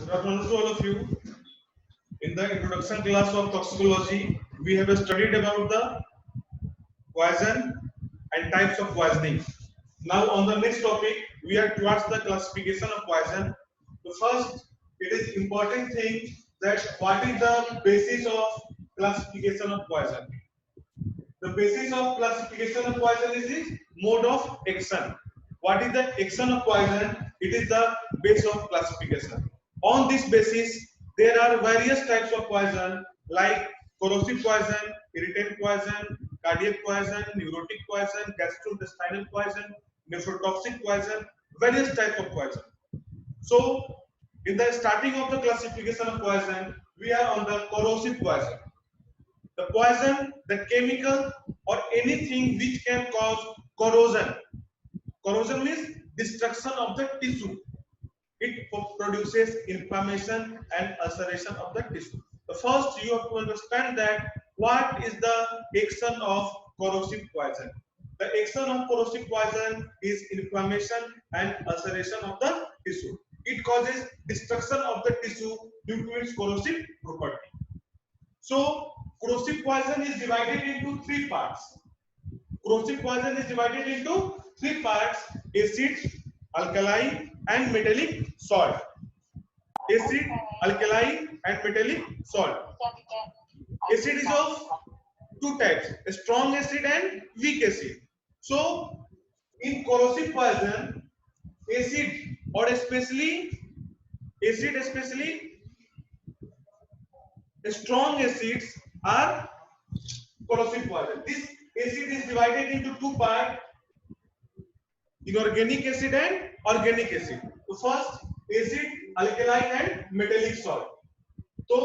Good afternoon to all of you. In the introduction class of toxicology, we have studied about the poison and types of poisoning. Now, on the next topic, we are towards the classification of poison. So first, it is important thing that what is the basis of classification of poison. The basis of classification of poison is the mode of action. What is the action of poison? It is the base of classification. On this basis, there are various types of poison like corrosive poison, irritant poison, cardiac poison, neurotic poison, gastrointestinal poison, nephrotoxic poison, various types of poison. So, in the starting of the classification of poison, we are on the corrosive poison. The poison, the chemical or anything which can cause corrosion. Corrosion means destruction of the tissue. It produces inflammation and ulceration of the tissue. The first you have to understand that what is the action of corrosive poison. The action of corrosive poison is inflammation and ulceration of the tissue. It causes destruction of the tissue due to its corrosive property. So, corrosive poison is divided into three parts. Corrosive poison is divided into three parts: acid, alkali, and metallic salt. Acid, alkali, and metallic salt. Acid is of two types: strong acid and weak acid. So, in corrosive poison, acid or especially strong acids are corrosive poison. This acid is divided into two parts: inorganic acid and organic acid. So first acid, alkali and metallic salt. तो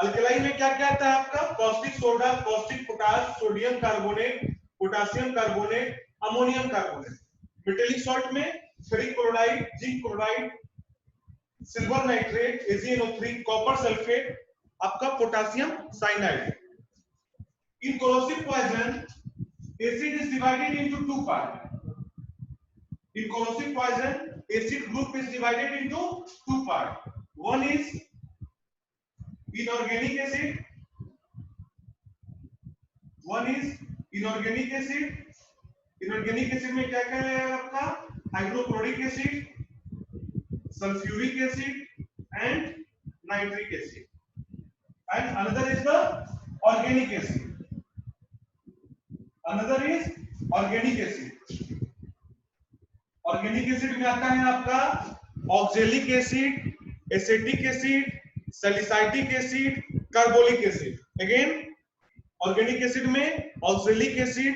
alkali में क्या क्या आता है आपका? Caustic soda, caustic potash, sodium carbonate, potassium carbonate, ammonium carbonate. Metallic salt में ferric chloride, zinc chloride, silver nitrate, AgNO3, copper sulphate, आपका potassium cyanide. In corrosive poison, acid is divided into two parts. In corrosive poison, acid group is divided into two parts. One is inorganic acid. One is inorganic acid. Inorganic acid में क्या क्या है आपका? Hydrochloric acid, sulphuric acid and nitric acid. And another is the organic acid. Another is organic acid. Organic acid में आता है आपका oxalic acid, acetic acid, salicylic acid, carbolic acid. Again organic acid में oxalic acid,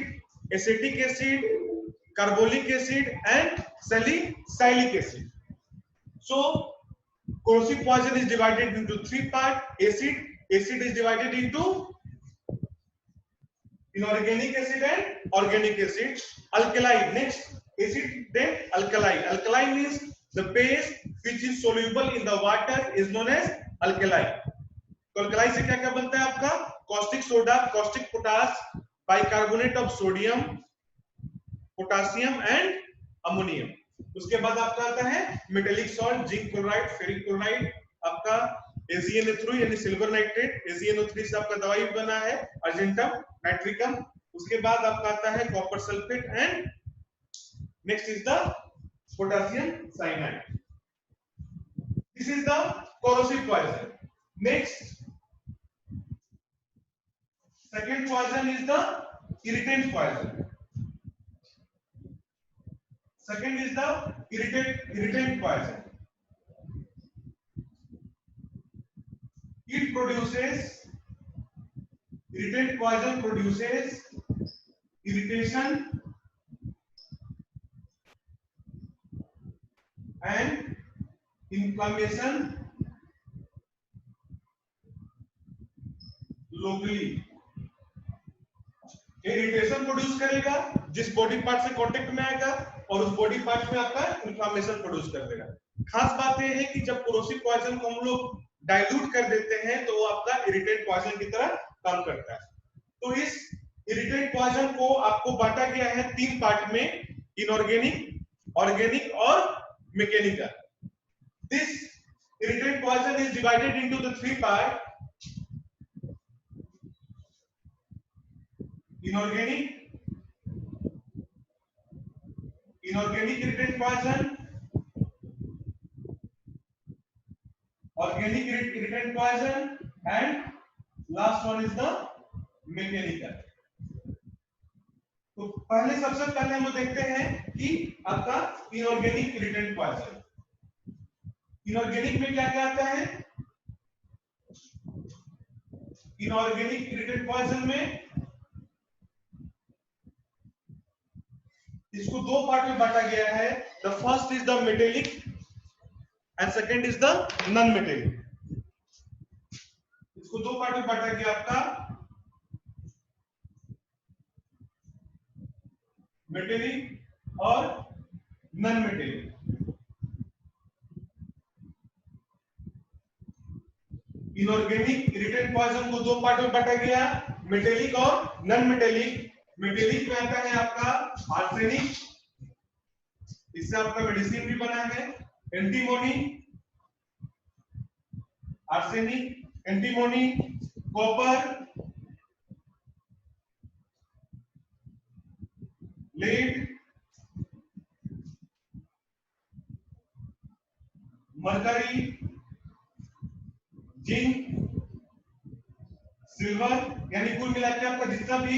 acetic acid, carbolic acid and salicylic acid. So corrosive poison is divided into three parts. Acid is divided into inorganic acid and organic acid. Alkali next, acid then alkali. Alkali means the base which is soluble in the water is known as alkali. तो alkali से क्या क्या बनता है आपका? Caustic soda, caustic potash, bicarbonate of sodium, potassium and ammonium. उसके बाद आपका आता है metallic salt, zinc chloride, ferric chloride, आपका AgNO3 यानी सिल्वर नाइट्रेट. AgNO3 से आपका दवाई बना है अर्जेंटम नाइट्रिकम. उसके बाद आपका आता है copper sulphate and next is the potassium cyanide. This is the corrosive poison. Next, second poison is the irritant poison. Second is the irritant poison. Irritant poison produces irritation and inflammation locally. Irritation produce करेगा जिस body part से contact में आएगा और उस body part में आपका inflammation produce कर देगा. खास बात यह है कि जब कोरोसिव पॉइजन को हम लोग डाइल्यूट कर देते हैं तो वो आपका इरिटेंट पॉइजन की तरह काम करता है. तो इस इरिटेंट पॉइजन को आपको बांटा गया है तीन पार्ट में: इनऑर्गेनिक, ऑर्गेनिक और mechanical. This irritant poison is divided into the three parts: inorganic, irritant poison, organic irritant poison, and last one is the mechanical. तो सबसे पहले हम लोग देखते हैं कि आपका इनऑर्गेनिक इरिटेंट पॉइजन। इनऑर्गेनिक में क्या क्या आता है? इनऑर्गेनिक इरिटेंट पॉइजन में इसको दो पार्ट में बांटा गया है। The first is the metallic and second is the non metallic. इसको दो पार्ट में बांटा गया आपका मेटेलिक और non metallic. Inorganic irritant poison को दो पार्ट में बांटा गया, मेटेलिक और नॉन मेटेलिक। मेटेलिक में आता है आपका आर्सेनिक, इससे आपका मेडिसिन भी बना है। Antimony, arsenic, antimony, copper, lead, mercury, zinc, silver, यानी कुल मिला के आपका जितना भी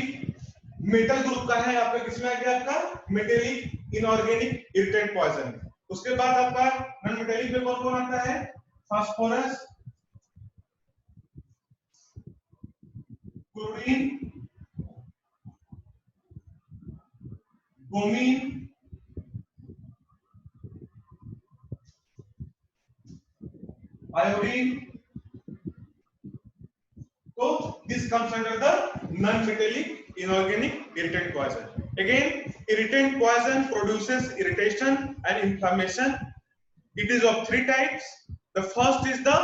मेटल ग्रुप का है आपका किसमें आ गया? आपका मेटेलिक इनऑर्गेनिक इरिटेंट पॉइजन। उसके बाद आपका नॉन मेटेलिक में कौन कौन आता है? Phosphorus, chlorine, bromine, iodine. तो this comes under the non-metallic inorganic irritant poison. Again, irritant poison produces irritation and inflammation. It is of three types. The first is the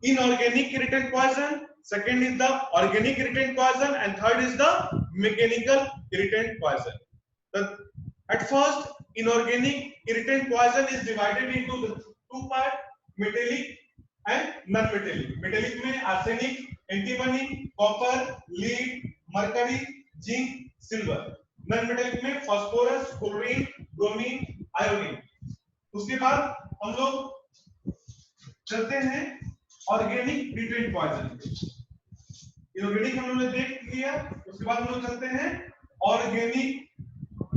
inorganic irritant poison, second is the organic irritant poison, and third is the mechanical irritant poison. At first, inorganic irritant poison is divided into the two parts: metallic and non-metallic. Metallic में arsenic, antimony, copper, lead, mercury, zinc, silver. Non-metallic में phosphorus, chlorine, bromine, iodine. उसके बाद हम लोग चलते हैं organic irritant poison पे। Inorganic हम लोग ने देख लिया, उसके बाद हम लोग चलते हैं ऑर्गेनिक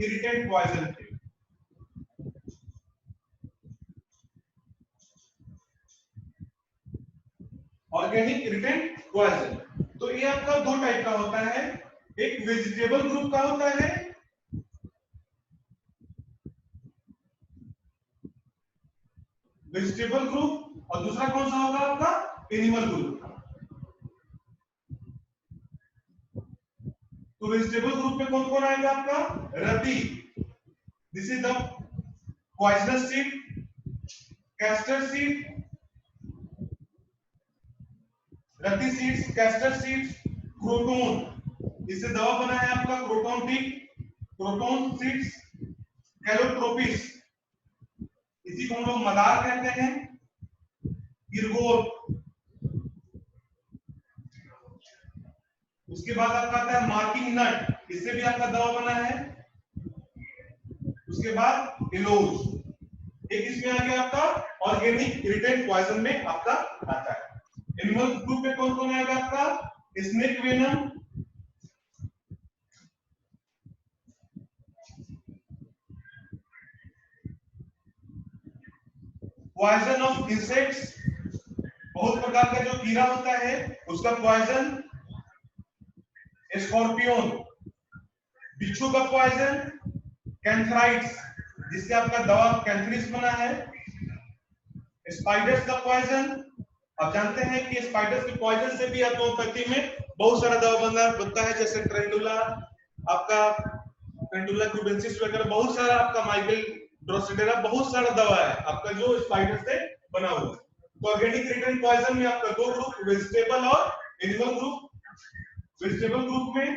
इरिटेंट पॉइजन पे। ऑर्गेनिक इरिटेंट पॉइजन, तो ये आपका दो टाइप का होता है। एक वेजिटेबल ग्रुप का होता है, वेजिटेबल ग्रुप, और दूसरा कौन सा होगा आपका? Animal group. तो वेजिटेबल ग्रुप में कौन कौन आएगा आपका? रति, this is the poisonous seed, castor seed, रति सीड्स, कैस्टर सीड्स, क्रोटोन, इससे दवा बना है आपका क्रोटोन टिक, क्रोटोन सीड्स, कैलोट्रोपिस, इसी को हम लोग मदार कहते हैं, इरगोट। उसके बाद आपका आता है मार्किंग नट, इससे भी आपका दवा बना है। उसके बाद एलोज, एक इसमें आ गया आपका ऑर्गेनिक इरिटेंट पॉइजन में आपका आता है। एनिमल ग्रुप में कौन कौन आएगा आपका? Snake venom, poison of insects, बहुत प्रकार का जो कीड़ा होता है उसका पॉइजन, स्कॉर्पियन, बिच्छू का पॉइजन, कैंथराइट्स, जिससे आपका दवा कैंथरिस बना है, स्पाइडर्स का पॉइजन। आप जानते हैं कि स्पाइडर्स के पॉइजन से भी एलोपैथी में बहुत सारा दवा बनता है, जैसे ट्रेंडुला, आपका ट्रेंडुला क्यूबेंसिस वगैरह, बहुत सारा आपका माइकल ड्रोसिडेरा, बहुत सारा दवा है आपका जो स्पाइडर से बना हुआ है। तो ऑर्गेनिक इरिटेंट पॉइजन में आपका दो ग्रुप, वेजिटेबल और एनिमल ग्रुप। वेजिटेबल ग्रुप में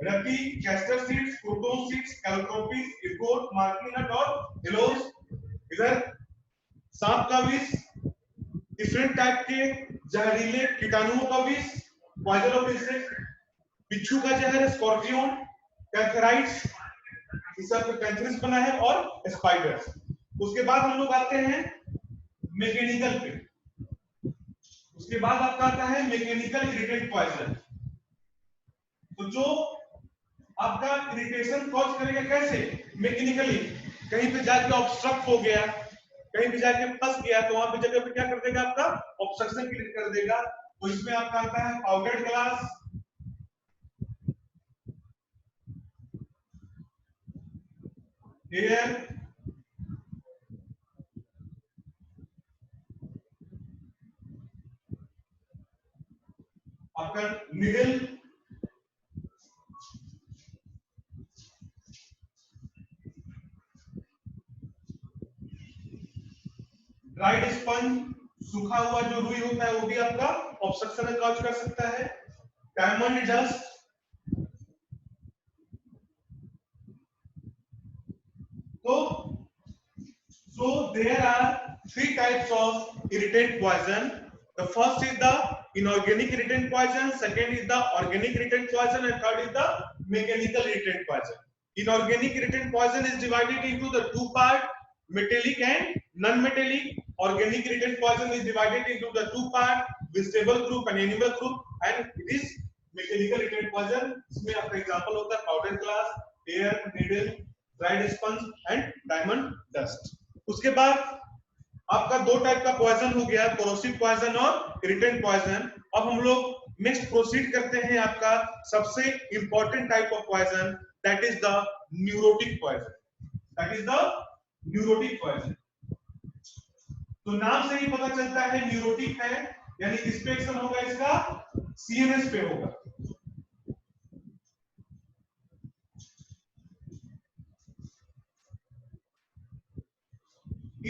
रति, castor seeds, croton seeds, calotropis, ergot, marking nut और एलोज। इधर सांप का विष, डिफरेंट टाइप के जहरीले कीटाणुओं का विष, पॉइजन ऑफ इंसेक्ट, बिच्छू का जहर, स्कॉर्पियन, कैंथराइट्स, कैंथरिस बना है, और स्पाइडर्स। उसके बाद हम लोग आते हैं मैकेनिकल पे। उसके बाद आपका आता है मैकेनिकल इरिटेंट पॉइजन। तो जो आपका इरिटेशन कॉज करेगा कैसे? मैकेनिकली, कहीं पे जाके ऑब्स्ट्रक्ट हो गया, कहीं पे जाके फंस गया, तो वहां पे जगह पे क्या कर देगा? आपका ऑब्स्ट्रक्शन क्रिएट कर देगा। तो इसमें आपका आता है पाउडर्ड ग्लास, एयर, आपका निडल, ड्राइड स्पंज, सूखा हुआ जो रुई होता है वो भी आपका ऑब्स्ट्रक्शन कॉज कर सकता है। डायमंड डस्ट, तो so there are three types of irritant poison. The first is the inorganic irritant poison, second is the organic irritant poison, and third is the mechanical irritant poison. Inorganic irritant poison is divided into the two parts, metallic and non-metallic. Organic irritant poison is divided into the two parts, vegetable group and animal group, and it is mechanical irritant poison. इसमें आपका example होता है powder glass, air, needle, dried sponge and diamond dust. उसके बाद आपका दो type का poison हो गया, कोरोसिव पॉइजन और इरिटेंट पॉइजन। अब हम लोग नेक्स्ट प्रोसीड करते हैं आपका सबसे important type of poison, that is the neurotic poison. That is the neurotic poison. तो नाम से ही पता चलता है न्यूरोटिक है, यानी किस पे एक्शन होगा? इसका सीएनएस पे होगा।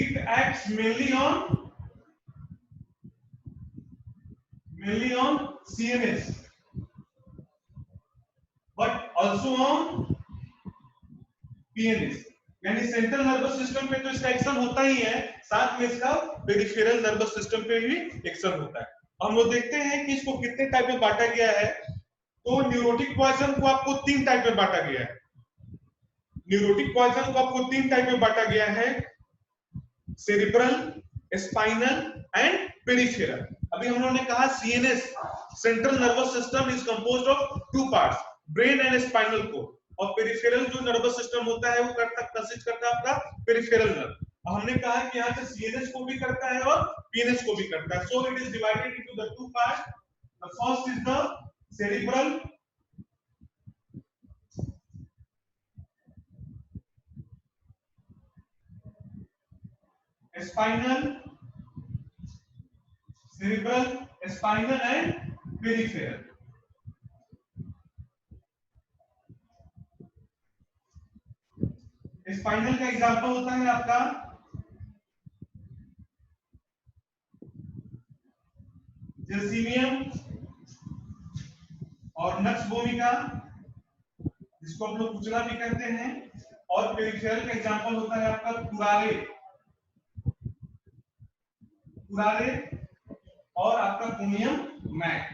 It acts mainly on CNS, but also on PNS, यानी सेंट्रल नर्वस सिस्टम पे तो इसका एक्शन होता ही है, साथ में इसका पेरिफेरल नर्वस सिस्टम पे भी एक्शन होता है। हम लोग देखते हैं कि इसको कितने टाइप में बांटा गया है। तो न्यूरोटिक पॉइजन को आपको तीन टाइप में बांटा गया है। न्यूरोटिक पॉइजन को आपको तीन टाइप में बांटा गया है, सेरिब्रल, स्पाइनल एंड पेरिफेरल। अभी हम लोगों ने कहा CNS, central nervous system is composed of two parts, brain and spinal cord, और पेरिफेरल जो नर्वस सिस्टम होता है वो कंसिस्ट करता है आपका पेरिफेरल नर्व। हमने कहा कि यहाँ से सीएनएस को भी करता है और पीएनएस को भी करता है। So it is divided into the two part. The first is the cerebral, spinal, cerebral, spinal and peripheral। Spinal का एग्जांपल होता है आपका जेसिमियम और नक्स भूमिका, जिसको हम लोग कुचला भी कहते हैं, और पेरिफेरल का एग्जांपल होता है आपका कुरारे, कुरारे और आपका कोनियम मैक।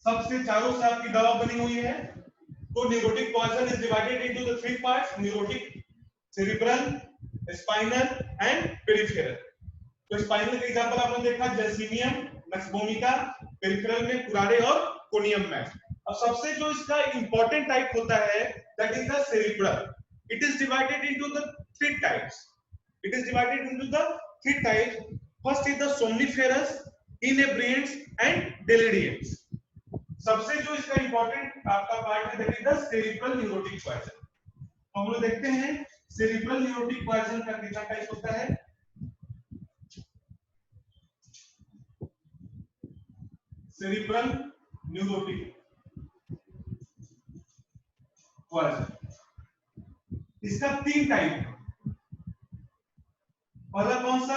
सबसे चारों से आपकी दवा बनी हुई है। तो neurotic poison is divided into the three parts, neurotic, cerebral, spinal and peripheral. तो स्पाइनल का एग्जांपल आपने देखा जेसिमियम, नक्स भूमिका, पेरिफेरल में कुरारे और कोनियम मैक। अब सबसे जो इसका इंपॉर्टेंट टाइप होता है that is the cerebral. It is divided into the three types. It is divided into the three types. First is the somniferous, inebriants and deliriants. सबसे जो इसका इंपॉर्टेंट आपका पार्ट है that is the cerebral neurotic poison. तो हम लोग देखते हैं सेरिब्रल न्यूरोटिक पॉइजन का कितना टाइप होता है। सेरिब्रल न्यूरोटिक पॉइजन, इसका तीन टाइप है। पहला कौन सा?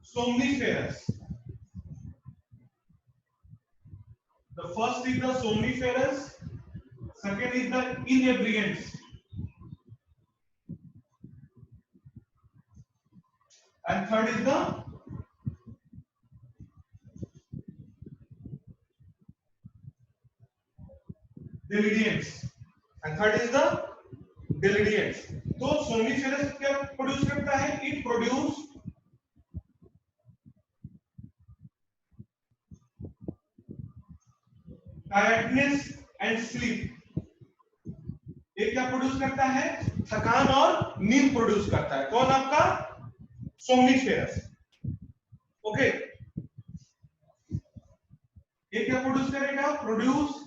सोमनीफेरस। The first is the somniferous, second is the inebriants, and third is the deliriums, and third is the deliriums. तो सोमनीफेरस क्या प्रोड्यूस करता है? It produce tiredness and sleep. ये क्या प्रोड्यूस करता है? थकान और नींद प्रोड्यूस करता है। कौन? आपका सोमनीफेरस। ओके, ये क्या प्रोड्यूस करेगा? Produce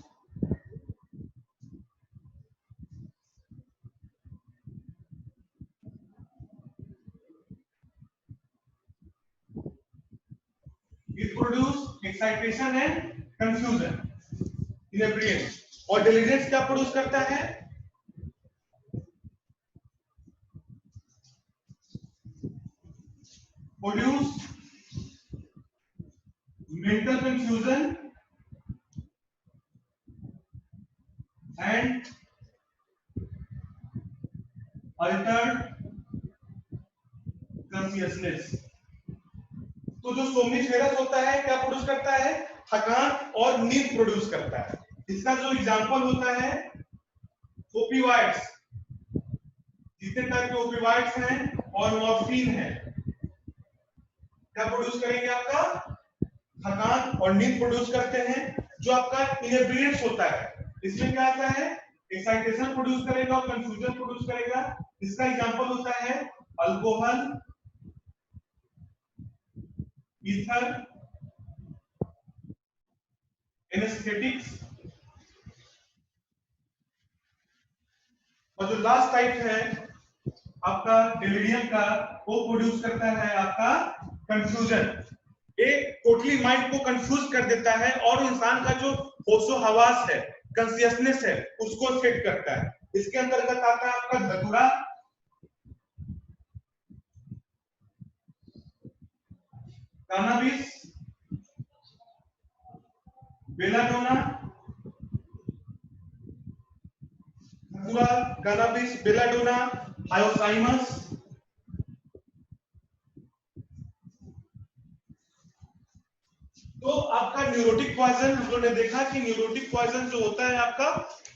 it produce excitation and confusion in a brain। और deliriums क्या प्रोड्यूस करता है? Produce mental confusion and altered consciousness। तो जो सोमनीफेरस होता है क्या प्रोड्यूस करता है? थकान और नींद प्रोड्यूस करता है। इसका जो एग्जांपल होता है ओपिवाइड्स, जितने टाइप के ओपिवाइड्स हैं और मॉर्फिन है, क्या प्रोड्यूस करेंगे? आपका थकान और नींद प्रोड्यूस करते हैं। जो आपका इनेब्रिएट्स होता है, इसमें क्या आता है? एक्साइटेशन प्रोड्यूस करेगा और कंफ्यूजन प्रोड्यूस करेगा। इसका एग्जांपल होता है अल्कोहल, ईथर, एनेस्थेटिक्स। और जो लास्ट टाइप है आपका डेलिरियम का, वो प्रोड्यूस करता है आपका कंफ्यूजन। ये टोटली माइंड को कंफ्यूज कर देता है और इंसान का जो होशो हवास है, कॉन्शियसनेस है, उसको अफेक्ट करता है। इसके अंतर्गत आता है आपका धतूरा, कैनाबिस, बेलाडोना, धतूरा, कैनाबिस, बेलाडोना, हायोसाइमस। तो आपका न्यूरोटिक पॉइजन, हम लोगों ने देखा कि न्यूरोटिक पॉइजन जो होता है आपका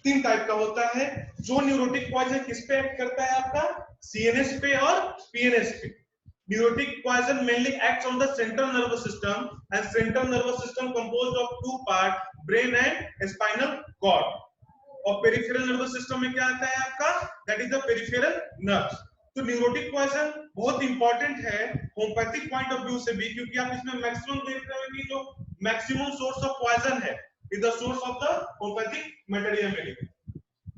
3 टाइप का होता है। जो न्यूरोटिक पॉइजन किस पे एक्ट करता है? आपका सीएनएस पे और पीएनएस पे। Neurotic poison mainly acts on the central nervous system, and central nervous system composed of 2 parts, brain and spinal cord। और पेरिफेरल नर्वस सिस्टम में क्या आता है आपका? That is the peripheral nerves. तो न्यूरोटिक पॉइजन बहुत important है homeopathic point of view से भी, क्योंकि आप इसमें मैक्सिमम देख रहे हो कि जो मैक्सिमम सोर्स ऑफ पॉइजन है is the source of the homoeopathic material medicine.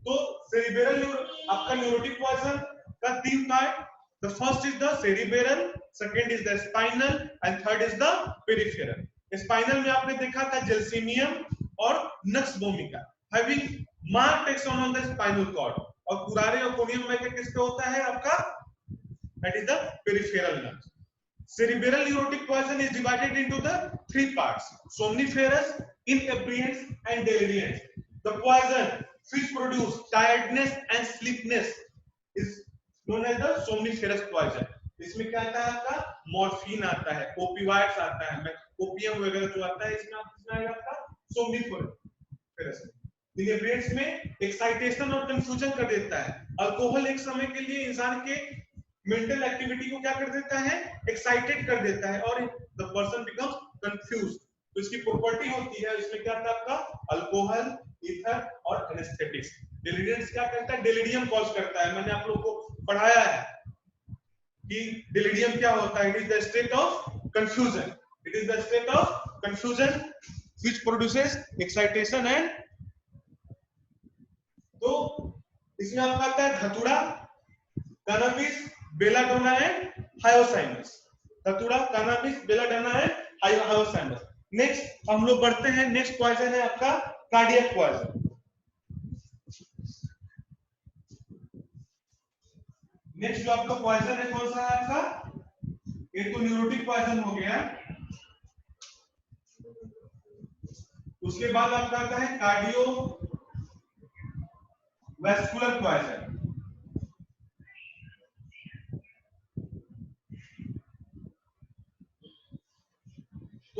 तो सेरिब्रल आपका न्यूरोटिक पॉइजन का 3 part, the first is the cerebral, second is the spinal and third is the peripheral. Spinal में आपने देखा था gelsemium और nux vomica having marked action on the spinal cord, और curare और कोनियम में किस पे होता है आपका? That is the peripheral nerve. Cerebral neurotic poison is divided into the 3 parts: somniferous, inebriants and deliriants। The poison which produce tiredness and sleepiness is known as the somniferous poison। इसमें क्या आता है आपका? मॉर्फिन आता है, ओपिवाइड्स आता है, opium वगैरह जो आता है, इसमें आपका सोमनीफेरस। इनेब्रिएंट्स में एक्साइटेशन और कंफ्यूजन कर देता है। अल्कोहल एक समय के लिए इंसान के मेंटल एक्टिविटी को क्या कर देता है? एक्साइटेड कर देता है और द पर्सन बिकम्स कंफ्यूज। तो इसकी प्रॉपर्टी होती है, इसमें क्या था आपका? अल्कोहल, ईथर और एनेस्थेटिक्स। डेलिरियंस क्या करता है? डेलिरियम कॉज करता है। मैंने आप लोगों को पढ़ाया है कि डेलिरियम क्या होता है? It is the state of confusion. It is the state of confusion which produces excitation and. तो इसमें आपका आता है धतूरा, कैनाबिस, बेलाडोना एंड हायोसाइमस। धतूरा, cannabis, belladonna and hyoscyamus. Next हम लोग बढ़ते हैं, नेक्स्ट पॉइजन है आपका कार्डियक पॉइजन। नेक्स्ट जो आपका पॉइजन है कौन सा है आपका? एक तो न्यूरोटिक पॉइजन हो गया, उसके बाद आपका आता है कार्डियो वैस्कुलर पॉइजन।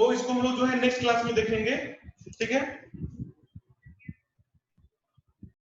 तो इसको हम लोग जो है नेक्स्ट क्लास में देखेंगे, ठीक है।